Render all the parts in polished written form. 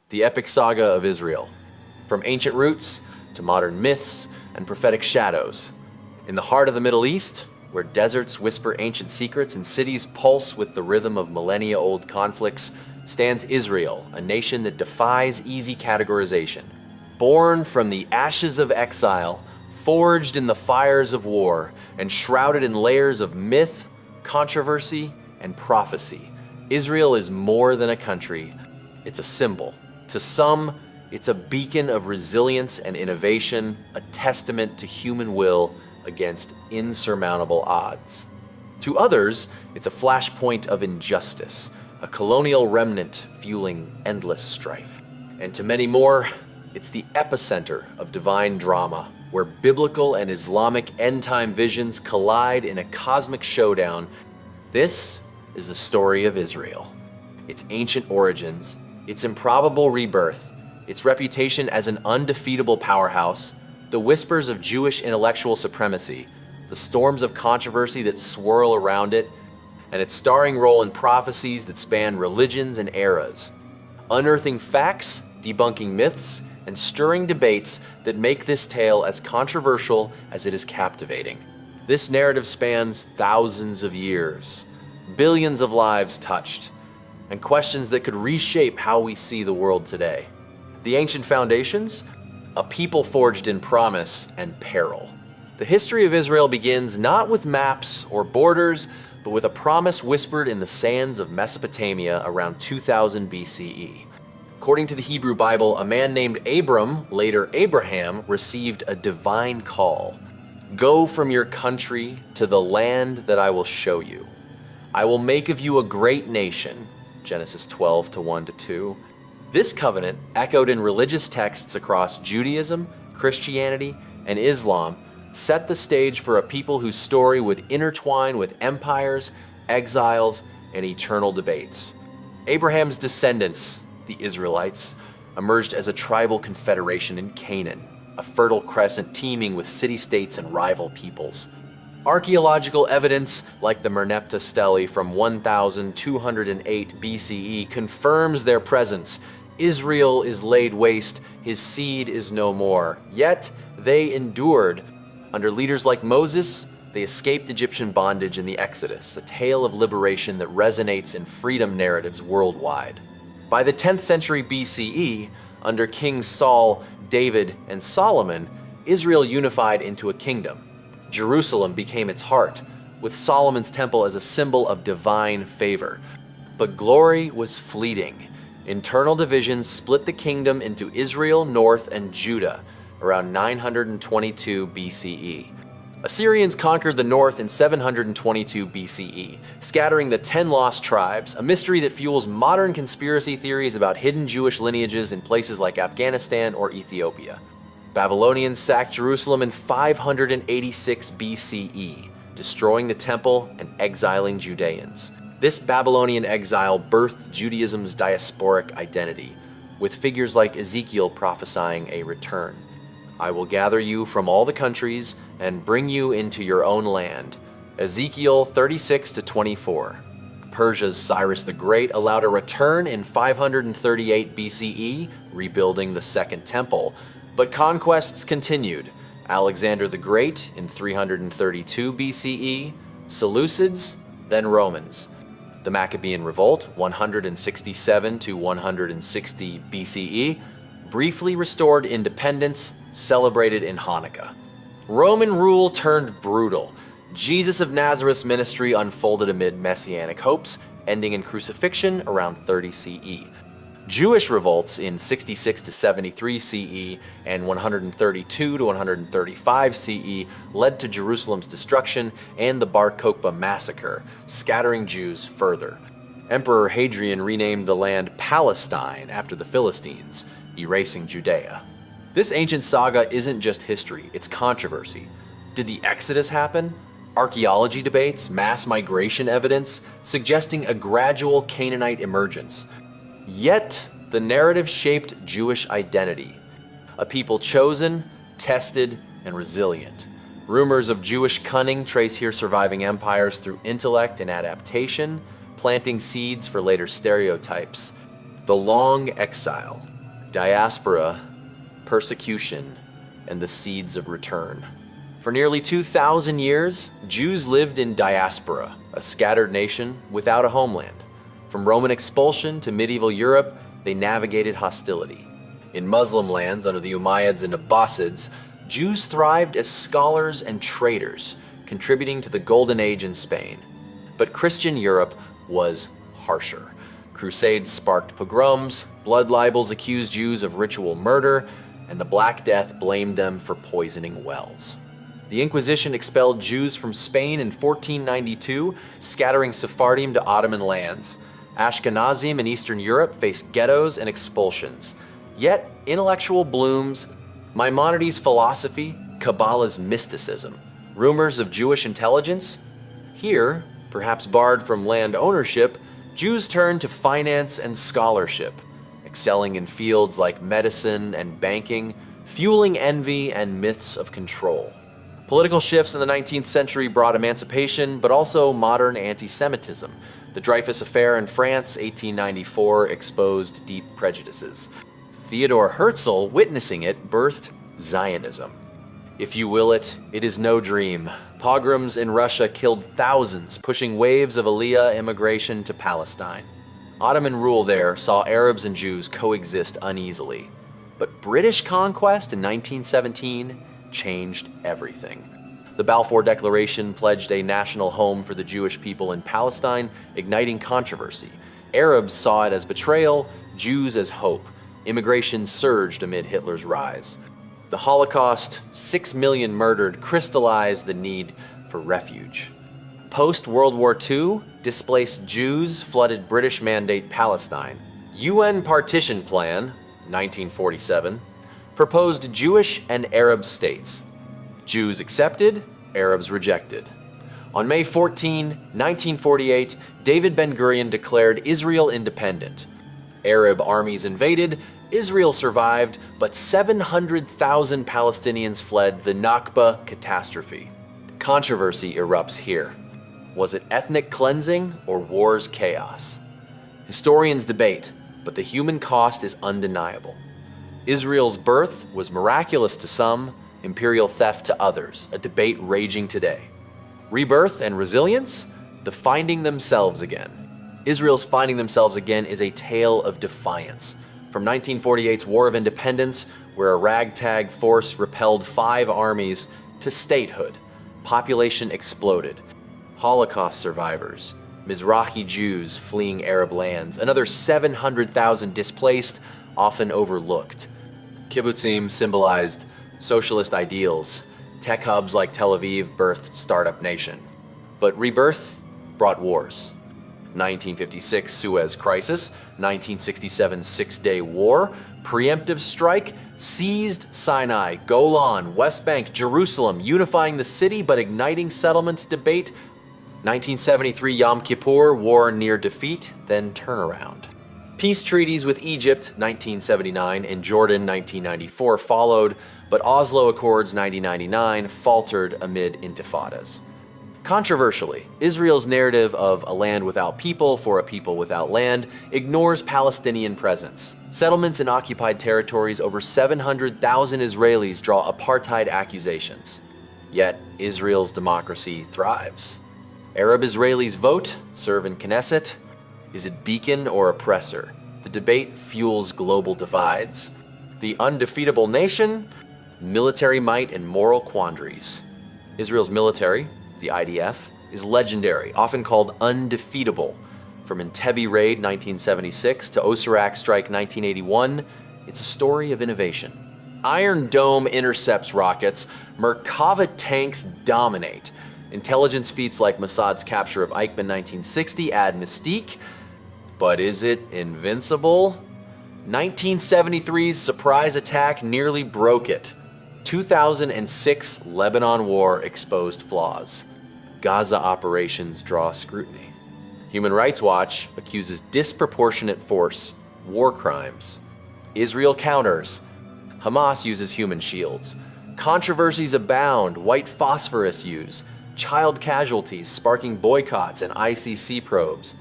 the epic saga of Israel, from ancient roots to modern myths and prophetic shadows. In the heart of the Middle East, where deserts whisper ancient secrets and cities pulse with the rhythm of millennia-old conflicts, stands Israel, a nation that defies easy categorization. Born from the ashes of exile, forged in the fires of war, and shrouded in layers of myth, controversy, and prophecy, Israel is more than a country. It's a symbol. To some, it's a beacon of resilience and innovation, a testament to human will against insurmountable odds. To others, it's a flashpoint of injustice, a colonial remnant fueling endless strife. And to many more, it's the epicenter of divine drama, where biblical and Islamic end-time visions collide in a cosmic showdown. This is the story of Israel. Its ancient origins, its improbable rebirth, its reputation as an undefeatable powerhouse, the whispers of Jewish intellectual supremacy, the storms of controversy that swirl around it, and its starring role in prophecies that span religions and eras, unearthing facts, debunking myths, and stirring debates that make this tale as controversial as it is captivating. This narrative spans thousands of years, billions of lives touched, and questions that could reshape how we see the world today. The ancient foundations, a people forged in promise and peril. The history of Israel begins not with maps or borders, but with a promise whispered in the sands of Mesopotamia around 2000 BCE. According to the Hebrew Bible, a man named Abram, later Abraham, received a divine call. Go from your country to the land that I will show you. I will make of you a great nation. Genesis 12 1-2. This covenant, echoed in religious texts across Judaism, Christianity, and Islam, set the stage for a people whose story would intertwine with empires, exiles, and eternal debates. Abraham's descendants, the Israelites, emerged as a tribal confederation in Canaan, a fertile crescent teeming with city-states and rival peoples. Archaeological evidence, like the Merneptah stele from 1208 BCE, confirms their presence. Israel is laid waste, his seed is no more. Yet they endured. Under leaders like Moses, they escaped Egyptian bondage in the Exodus, a tale of liberation that resonates in freedom narratives worldwide. By the 10th century BCE, under Kings Saul, David, and Solomon, Israel unified into a kingdom. Jerusalem became its heart, with Solomon's temple as a symbol of divine favor. But glory was fleeting. Internal divisions split the kingdom into Israel, North, and Judah around 922 BCE. Assyrians conquered the north in 722 BCE, scattering the 10 lost tribes, a mystery that fuels modern conspiracy theories about hidden Jewish lineages in places like Afghanistan or Ethiopia. Babylonians sacked Jerusalem in 586 BCE, destroying the temple and exiling Judeans. This Babylonian exile birthed Judaism's diasporic identity, with figures like Ezekiel prophesying a return. I will gather you from all the countries and bring you into your own land. Ezekiel 36-24. Persia's Cyrus the Great allowed a return in 538 BCE, rebuilding the Second Temple. But conquests continued. Alexander the Great in 332 BCE, Seleucids, then Romans. The Maccabean Revolt, 167-160 BCE, briefly restored independence, celebrated in Hanukkah. Roman rule turned brutal. Jesus of Nazareth's ministry unfolded amid messianic hopes, ending in crucifixion around 30 CE. Jewish revolts in 66-73 CE and 132-135 CE led to Jerusalem's destruction and the Bar Kokhba massacre, scattering Jews further. Emperor Hadrian renamed the land Palestine after the Philistines, erasing Judea. This ancient saga isn't just history, it's controversy. Did the Exodus happen? Archaeology debates, mass migration evidence, suggesting a gradual Canaanite emergence. Yet, the narrative shaped Jewish identity. A people chosen, tested, and resilient. Rumors of Jewish cunning trace here surviving empires through intellect and adaptation, planting seeds for later stereotypes. The long exile. Diaspora, persecution, and the seeds of return. For nearly 2,000 years, Jews lived in diaspora, a scattered nation without a homeland. From Roman expulsion to medieval Europe, they navigated hostility. In Muslim lands under the Umayyads and Abbasids, Jews thrived as scholars and traders, contributing to the Golden Age in Spain. But Christian Europe was harsher. Crusades sparked pogroms, blood libels accused Jews of ritual murder, and the Black Death blamed them for poisoning wells. The Inquisition expelled Jews from Spain in 1492, scattering Sephardim to Ottoman lands. Ashkenazim in Eastern Europe faced ghettos and expulsions. Yet, intellectual blooms, Maimonides' philosophy, Kabbalah's mysticism, rumors of Jewish intelligence. Here, perhaps barred from land ownership, Jews turned to finance and scholarship, excelling in fields like medicine and banking, fueling envy and myths of control. Political shifts in the 19th century brought emancipation, but also modern anti-Semitism. The Dreyfus Affair in France, 1894, exposed deep prejudices. Theodor Herzl, witnessing it, birthed Zionism. If you will it, it is no dream. Pogroms in Russia killed thousands, pushing waves of Aliyah immigration to Palestine. Ottoman rule there saw Arabs and Jews coexist uneasily. But British conquest in 1917 changed everything. The Balfour Declaration pledged a national home for the Jewish people in Palestine, igniting controversy. Arabs saw it as betrayal, Jews as hope. Immigration surged amid Hitler's rise. The Holocaust, 6 million murdered, crystallized the need for refuge. Post-World War II, displaced Jews flooded British Mandate Palestine. UN Partition Plan, 1947, proposed Jewish and Arab states. Jews accepted, Arabs rejected. On May 14, 1948, David Ben-Gurion declared Israel independent. Arab armies invaded, Israel survived, but 700,000 Palestinians fled the Nakba catastrophe. Controversy erupts here. Was it ethnic cleansing or war's chaos? Historians debate, but the human cost is undeniable. Israel's birth was miraculous to some, imperial theft to others, a debate raging today. Rebirth and resilience? The finding themselves again. Israel's finding themselves again is a tale of defiance. From 1948's War of Independence, where a ragtag force repelled 5 armies, to statehood. Population exploded. Holocaust survivors, Mizrahi Jews fleeing Arab lands, another 700,000 displaced, often overlooked. Kibbutzim symbolized socialist ideals. Tech hubs like Tel Aviv birthed Startup Nation. But rebirth brought wars. 1956 Suez Crisis, 1967 Six-Day War, preemptive strike, seized Sinai, Golan, West Bank, Jerusalem, unifying the city but igniting settlements debate. 1973 Yom Kippur, war near defeat, then turnaround. Peace treaties with Egypt, 1979, and Jordan, 1994, followed, but Oslo Accords, 1999, faltered amid intifadas. Controversially, Israel's narrative of a land without people for a people without land ignores Palestinian presence. Settlements in occupied territories, over 700,000 Israelis draw apartheid accusations. Yet, Israel's democracy thrives. Arab Israelis vote, serve in Knesset. Is it beacon or oppressor? The debate fuels global divides. The undefeatable nation, military might and moral quandaries. Israel's military, the IDF, is legendary, often called undefeatable. From Entebbe Raid 1976 to Osirak Strike 1981, it's a story of innovation. Iron Dome intercepts rockets, Merkava tanks dominate. Intelligence feats like Mossad's capture of Eichmann 1960 add mystique. But is it invincible? 1973's surprise attack nearly broke it. 2006 Lebanon War exposed flaws. Gaza operations draw scrutiny. Human Rights Watch accuses disproportionate force, war crimes. Israel counters. Hamas uses human shields. Controversies abound, white phosphorus use. Child casualties sparking boycotts and ICC probes.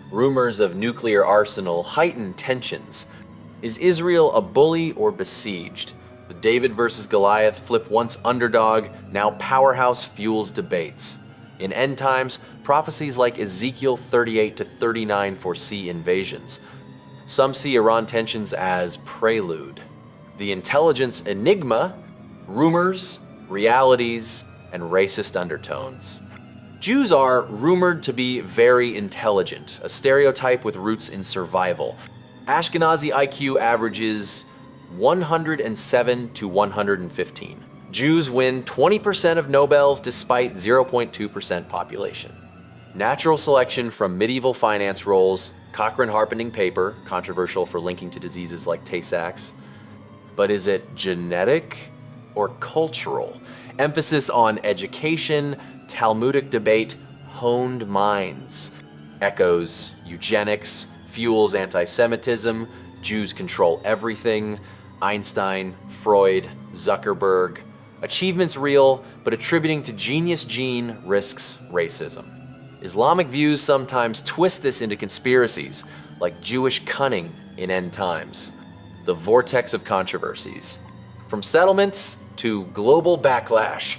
Rumors of nuclear arsenal heighten tensions. Is Israel a bully or besieged? The David versus Goliath flip once underdog, now powerhouse fuels debates. In end times, prophecies like Ezekiel 38 to 39 foresee invasions. Some see Iran tensions as prelude. The intelligence enigma, rumors, realities, and racist undertones. Jews are rumored to be very intelligent, a stereotype with roots in survival. Ashkenazi IQ averages 107 to 115. Jews win 20% of Nobels despite 0.2% population. Natural selection from medieval finance rolls, Cochrane harpening paper, controversial for linking to diseases like Tay-Sachs. But is it genetic or cultural? Emphasis on education, Talmudic debate, honed minds. Echoes eugenics, fuels anti-Semitism, Jews control everything, Einstein, Freud, Zuckerberg. Achievements real, but attributing to genius gene risks racism. Islamic views sometimes twist this into conspiracies, like Jewish cunning in end times. The vortex of controversies. From settlements to global backlash,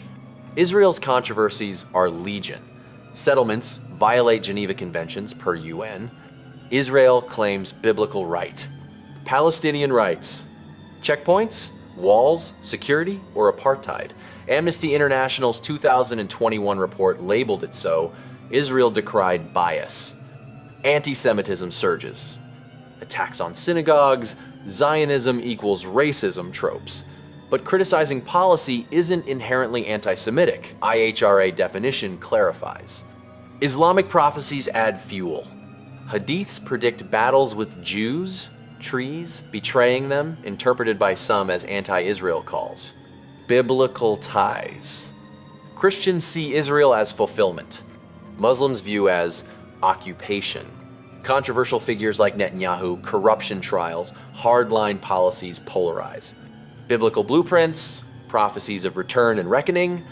Israel's controversies are legion. Settlements violate Geneva Conventions per UN. Israel claims biblical right. Palestinian rights. Checkpoints, walls, security, or apartheid. Amnesty International's 2021 report labeled it so. Israel decried bias. Anti-Semitism surges. Attacks on synagogues, Zionism equals racism tropes. But criticizing policy isn't inherently anti-Semitic, IHRA definition clarifies. Islamic prophecies add fuel. Hadiths predict battles with Jews, trees, betraying them, interpreted by some as anti-Israel calls. Biblical ties. Christians see Israel as fulfillment. Muslims view as occupation. Controversial figures like Netanyahu, corruption trials, hardline policies polarize. Biblical blueprints, prophecies of return and reckoning.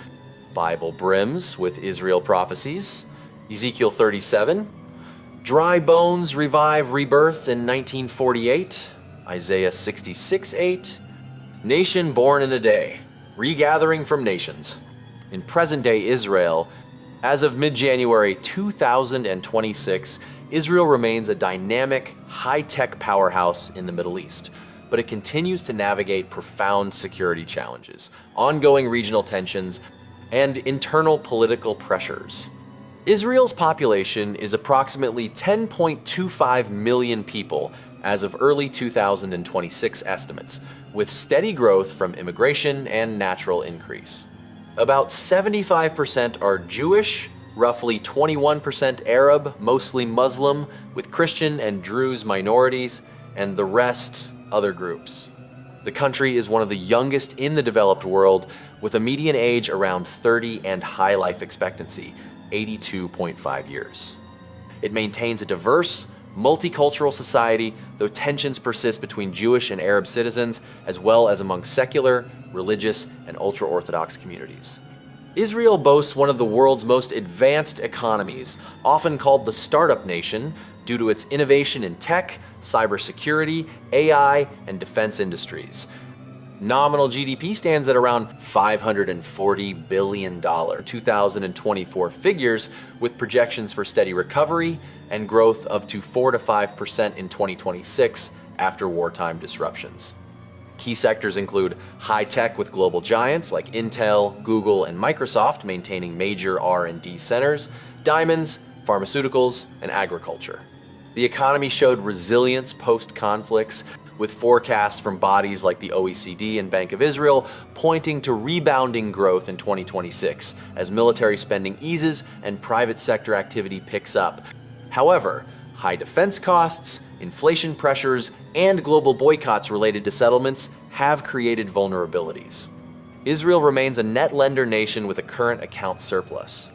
Bible brims with Israel prophecies. Ezekiel 37. Dry bones revive rebirth in 1948. Isaiah 66:8. Nation born in a day. Regathering from nations. In present-day Israel, as of mid-January 2026, Israel remains a dynamic, high-tech powerhouse in the Middle East, but it continues to navigate profound security challenges, ongoing regional tensions, and internal political pressures. Israel's population is approximately 10.25 million people as of early 2026 estimates, with steady growth from immigration and natural increase. About 75% are Jewish, roughly 21% Arab, mostly Muslim, with Christian and Druze minorities, and the rest other groups. The country is one of the youngest in the developed world, with a median age around 30 and high life expectancy, 82.5 years. It maintains a diverse, multicultural society, though tensions persist between Jewish and Arab citizens, as well as among secular, religious, and ultra-Orthodox communities. Israel boasts one of the world's most advanced economies, often called the startup nation, due to its innovation in tech, cybersecurity, AI, and defense industries. Nominal GDP stands at around $540 billion, 2024 figures, with projections for steady recovery and growth of to 4 to 5% in 2026 after wartime disruptions. Key sectors include high tech with global giants like Intel, Google, and Microsoft maintaining major R&D centers, diamonds, pharmaceuticals, and agriculture. The economy showed resilience post-conflicts, with forecasts from bodies like the OECD and Bank of Israel pointing to rebounding growth in 2026 as military spending eases and private sector activity picks up. However, high defense costs, inflation pressures, and global boycotts related to settlements have created vulnerabilities. Israel remains a net lender nation with a current account surplus.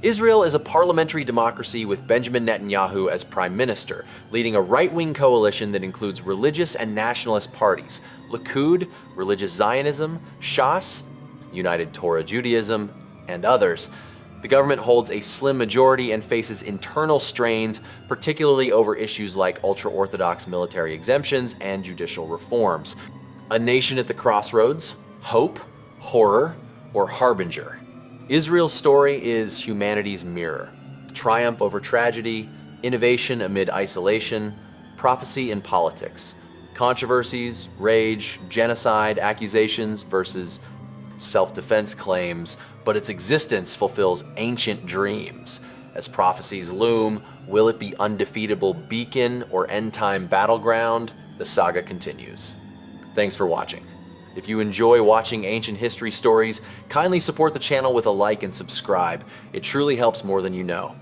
Israel is a parliamentary democracy with Benjamin Netanyahu as prime minister, leading a right-wing coalition that includes religious and nationalist parties, Likud, Religious Zionism, Shas, United Torah Judaism, and others. The government holds a slim majority and faces internal strains, particularly over issues like ultra-Orthodox military exemptions and judicial reforms. A nation at the crossroads, hope, horror, or harbinger. Israel's story is humanity's mirror. Triumph over tragedy, innovation amid isolation, prophecy in politics. Controversies, rage, genocide accusations versus self-defense claims, but its existence fulfills ancient dreams. As prophecies loom, will it be undefeatable beacon or end-time battleground? The saga continues. Thanks for watching. If you enjoy watching ancient history stories, kindly support the channel with a like and subscribe. It truly helps more than you know.